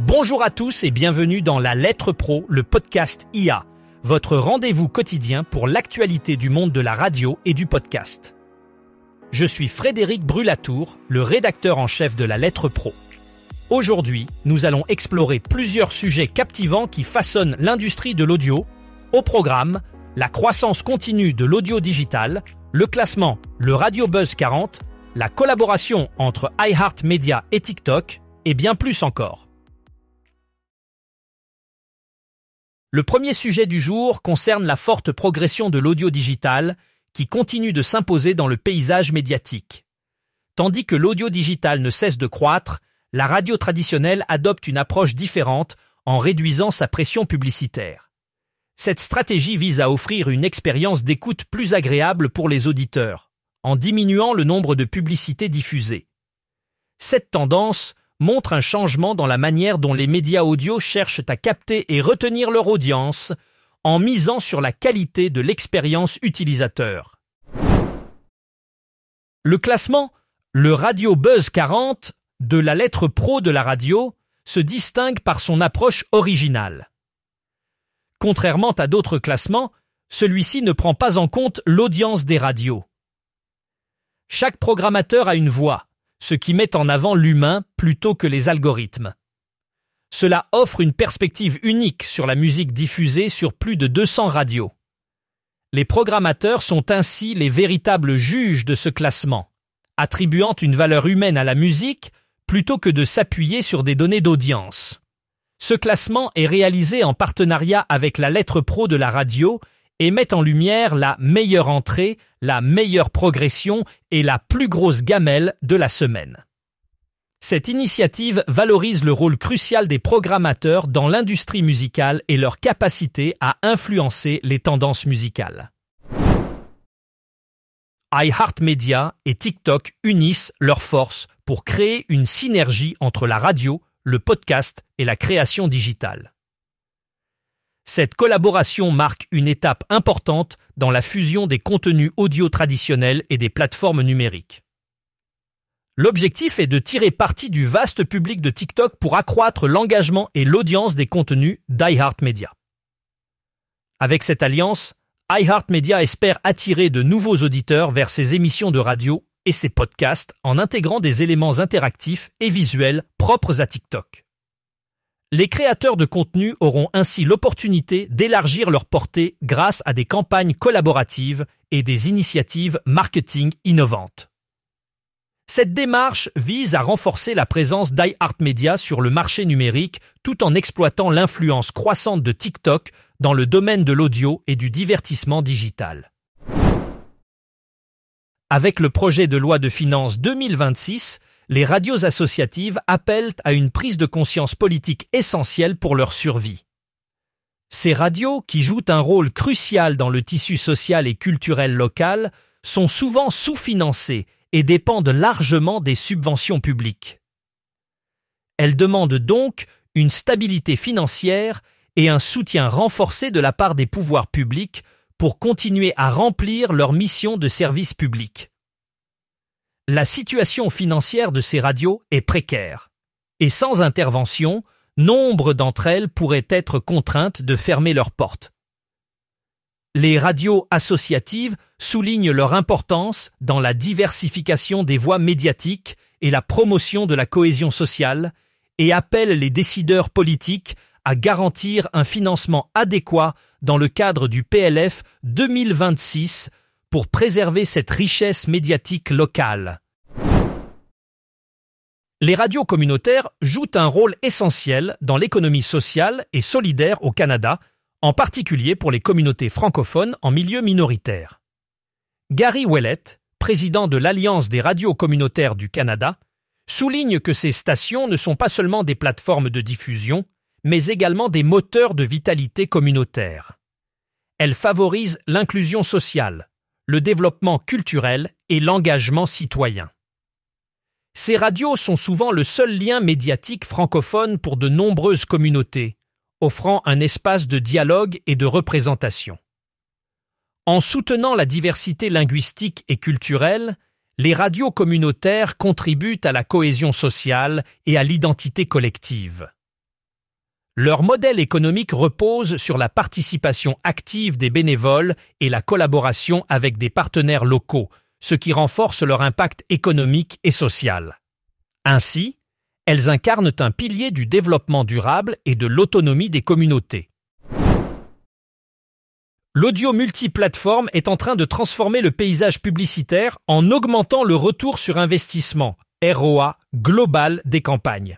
Bonjour à tous et bienvenue dans La Lettre Pro, le podcast IA, votre rendez-vous quotidien pour l'actualité du monde de la radio et du podcast. Je suis Frédéric Brulatour, le rédacteur en chef de La Lettre Pro. Aujourd'hui, nous allons explorer plusieurs sujets captivants qui façonnent l'industrie de l'audio. Au programme, la croissance continue de l'audio digital, le classement, le Radio Buzz 40, la collaboration entre iHeartMedia et TikTok, et bien plus encore. Le premier sujet du jour concerne la forte progression de l'audio digital qui continue de s'imposer dans le paysage médiatique. Tandis que l'audio digital ne cesse de croître, la radio traditionnelle adopte une approche différente en réduisant sa pression publicitaire. Cette stratégie vise à offrir une expérience d'écoute plus agréable pour les auditeurs, en diminuant le nombre de publicités diffusées. Cette tendance montre un changement dans la manière dont les médias audio cherchent à capter et retenir leur audience en misant sur la qualité de l'expérience utilisateur. Le classement, le Radio Buzz 40 de la lettre pro de la radio, se distingue par son approche originale. Contrairement à d'autres classements, celui-ci ne prend pas en compte l'audience des radios. Chaque programmateur a une voix, ce qui met en avant l'humain plutôt que les algorithmes. Cela offre une perspective unique sur la musique diffusée sur plus de 200 radios. Les programmateurs sont ainsi les véritables juges de ce classement, attribuant une valeur humaine à la musique plutôt que de s'appuyer sur des données d'audience. Ce classement est réalisé en partenariat avec la lettre pro de la radio et met en lumière la meilleure entrée, la meilleure progression et la plus grosse gamelle de la semaine. Cette initiative valorise le rôle crucial des programmateurs dans l'industrie musicale et leur capacité à influencer les tendances musicales. iHeartMedia et TikTok unissent leurs forces pour créer une synergie entre la radio, le podcast et la création digitale. Cette collaboration marque une étape importante dans la fusion des contenus audio traditionnels et des plateformes numériques. L'objectif est de tirer parti du vaste public de TikTok pour accroître l'engagement et l'audience des contenus d'iHeartMedia. Avec cette alliance, iHeartMedia espère attirer de nouveaux auditeurs vers ses émissions de radio et ses podcasts en intégrant des éléments interactifs et visuels propres à TikTok. Les créateurs de contenu auront ainsi l'opportunité d'élargir leur portée grâce à des campagnes collaboratives et des initiatives marketing innovantes. Cette démarche vise à renforcer la présence d'iHeartMedia sur le marché numérique tout en exploitant l'influence croissante de TikTok dans le domaine de l'audio et du divertissement digital. Avec le projet de loi de finances 2026, les radios associatives appellent à une prise de conscience politique essentielle pour leur survie. Ces radios, qui jouent un rôle crucial dans le tissu social et culturel local, sont souvent sous-financées et dépendent largement des subventions publiques. Elles demandent donc une stabilité financière et un soutien renforcé de la part des pouvoirs publics pour continuer à remplir leur mission de service public. La situation financière de ces radios est précaire, et sans intervention, nombre d'entre elles pourraient être contraintes de fermer leurs portes. Les radios associatives soulignent leur importance dans la diversification des voix médiatiques et la promotion de la cohésion sociale et appellent les décideurs politiques à garantir un financement adéquat dans le cadre du PLF 2026 pour préserver cette richesse médiatique locale. Les radios communautaires jouent un rôle essentiel dans l'économie sociale et solidaire au Canada, en particulier pour les communautés francophones en milieu minoritaire. Gary Ouellet, président de l'Alliance des radios communautaires du Canada, souligne que ces stations ne sont pas seulement des plateformes de diffusion, mais également des moteurs de vitalité communautaire. Elles favorisent l'inclusion sociale, le développement culturel et l'engagement citoyen. Ces radios sont souvent le seul lien médiatique francophone pour de nombreuses communautés, offrant un espace de dialogue et de représentation. En soutenant la diversité linguistique et culturelle, les radios communautaires contribuent à la cohésion sociale et à l'identité collective. Leur modèle économique repose sur la participation active des bénévoles et la collaboration avec des partenaires locaux, ce qui renforce leur impact économique et social. Ainsi, elles incarnent un pilier du développement durable et de l'autonomie des communautés. L'audio multiplateforme est en train de transformer le paysage publicitaire en augmentant le retour sur investissement, ROA, global des campagnes.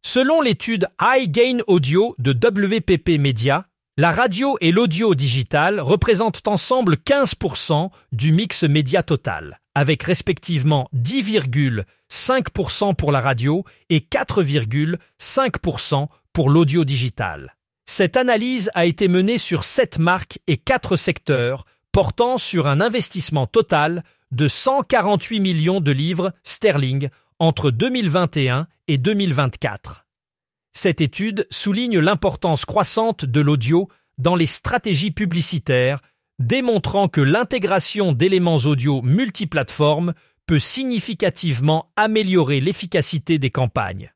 Selon l'étude High Gain Audio de WPP Media, la radio et l'audio digital représentent ensemble 15% du mix média total, avec respectivement 10,5% pour la radio et 4,5% pour l'audio digital. Cette analyse a été menée sur 7 marques et 4 secteurs, portant sur un investissement total de 148 millions de livres sterling entre 2021 et 2024. Cette étude souligne l'importance croissante de l'audio dans les stratégies publicitaires, démontrant que l'intégration d'éléments audio multiplateformes peut significativement améliorer l'efficacité des campagnes.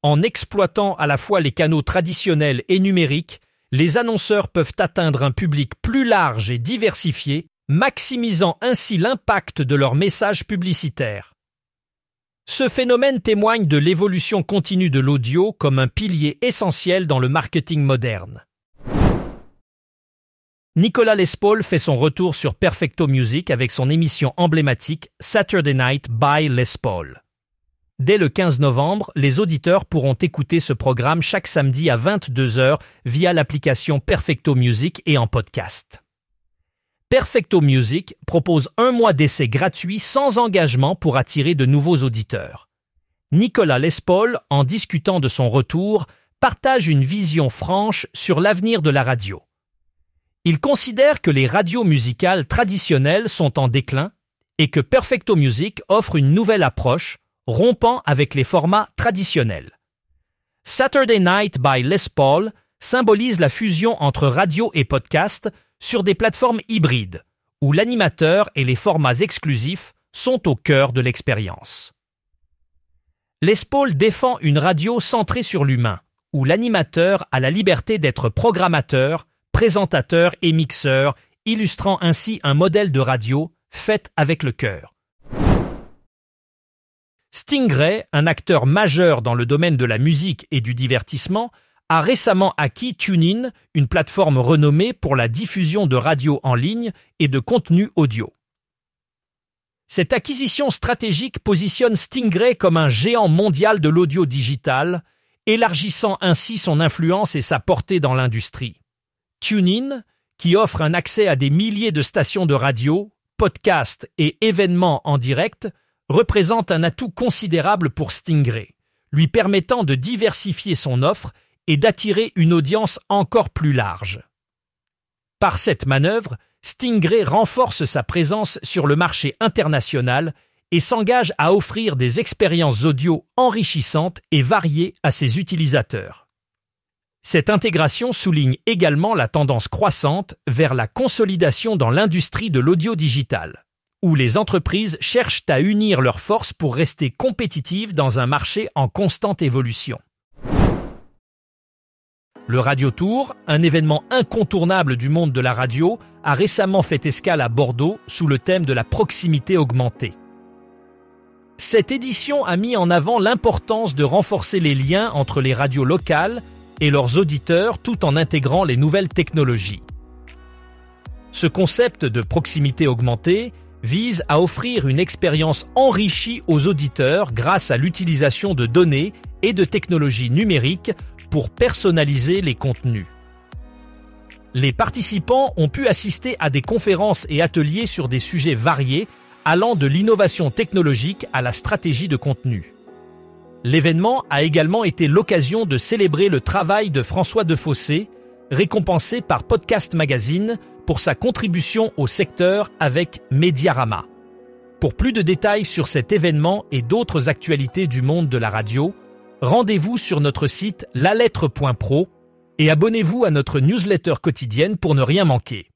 En exploitant à la fois les canaux traditionnels et numériques, les annonceurs peuvent atteindre un public plus large et diversifié, maximisant ainsi l'impact de leurs messages publicitaires. Ce phénomène témoigne de l'évolution continue de l'audio comme un pilier essentiel dans le marketing moderne. Nicolas Les Paul fait son retour sur Perfecto Music avec son émission emblématique Saturday Night by Les Paul. Dès le 15 novembre, les auditeurs pourront écouter ce programme chaque samedi à 22h via l'application Perfecto Music et en podcast. Perfecto Music propose 1 mois d'essai gratuit sans engagement pour attirer de nouveaux auditeurs. Nicolas Les Paul, en discutant de son retour, partage une vision franche sur l'avenir de la radio. Il considère que les radios musicales traditionnelles sont en déclin et que Perfecto Music offre une nouvelle approche, rompant avec les formats traditionnels. Saturday Night by Les Paul symbolise la fusion entre radio et podcast sur des plateformes hybrides, où l'animateur et les formats exclusifs sont au cœur de l'expérience. Les Paul défend une radio centrée sur l'humain, où l'animateur a la liberté d'être programmateur, présentateur et mixeur, illustrant ainsi un modèle de radio fait avec le cœur. Stingray, un acteur majeur dans le domaine de la musique et du divertissement, a récemment acquis TuneIn, une plateforme renommée pour la diffusion de radio en ligne et de contenu audio. Cette acquisition stratégique positionne Stingray comme un géant mondial de l'audio digital, élargissant ainsi son influence et sa portée dans l'industrie. TuneIn, qui offre un accès à des milliers de stations de radio, podcasts et événements en direct, représente un atout considérable pour Stingray, lui permettant de diversifier son offre et d'attirer une audience encore plus large. Par cette manœuvre, Stingray renforce sa présence sur le marché international et s'engage à offrir des expériences audio enrichissantes et variées à ses utilisateurs. Cette intégration souligne également la tendance croissante vers la consolidation dans l'industrie de l'audio digital, où les entreprises cherchent à unir leurs forces pour rester compétitives dans un marché en constante évolution. Le Radio Tour, un événement incontournable du monde de la radio, a récemment fait escale à Bordeaux sous le thème de la proximité augmentée. Cette édition a mis en avant l'importance de renforcer les liens entre les radios locales et leurs auditeurs tout en intégrant les nouvelles technologies. Ce concept de proximité augmentée vise à offrir une expérience enrichie aux auditeurs grâce à l'utilisation de données et de technologies numériques pour personnaliser les contenus. Les participants ont pu assister à des conférences et ateliers sur des sujets variés, allant de l'innovation technologique à la stratégie de contenu. L'événement a également été l'occasion de célébrer le travail de François Defossé, récompensé par Podcast Magazine pour sa contribution au secteur avec Mediarama. Pour plus de détails sur cet événement et d'autres actualités du monde de la radio, rendez-vous sur notre site lalettre.pro et abonnez-vous à notre newsletter quotidienne pour ne rien manquer.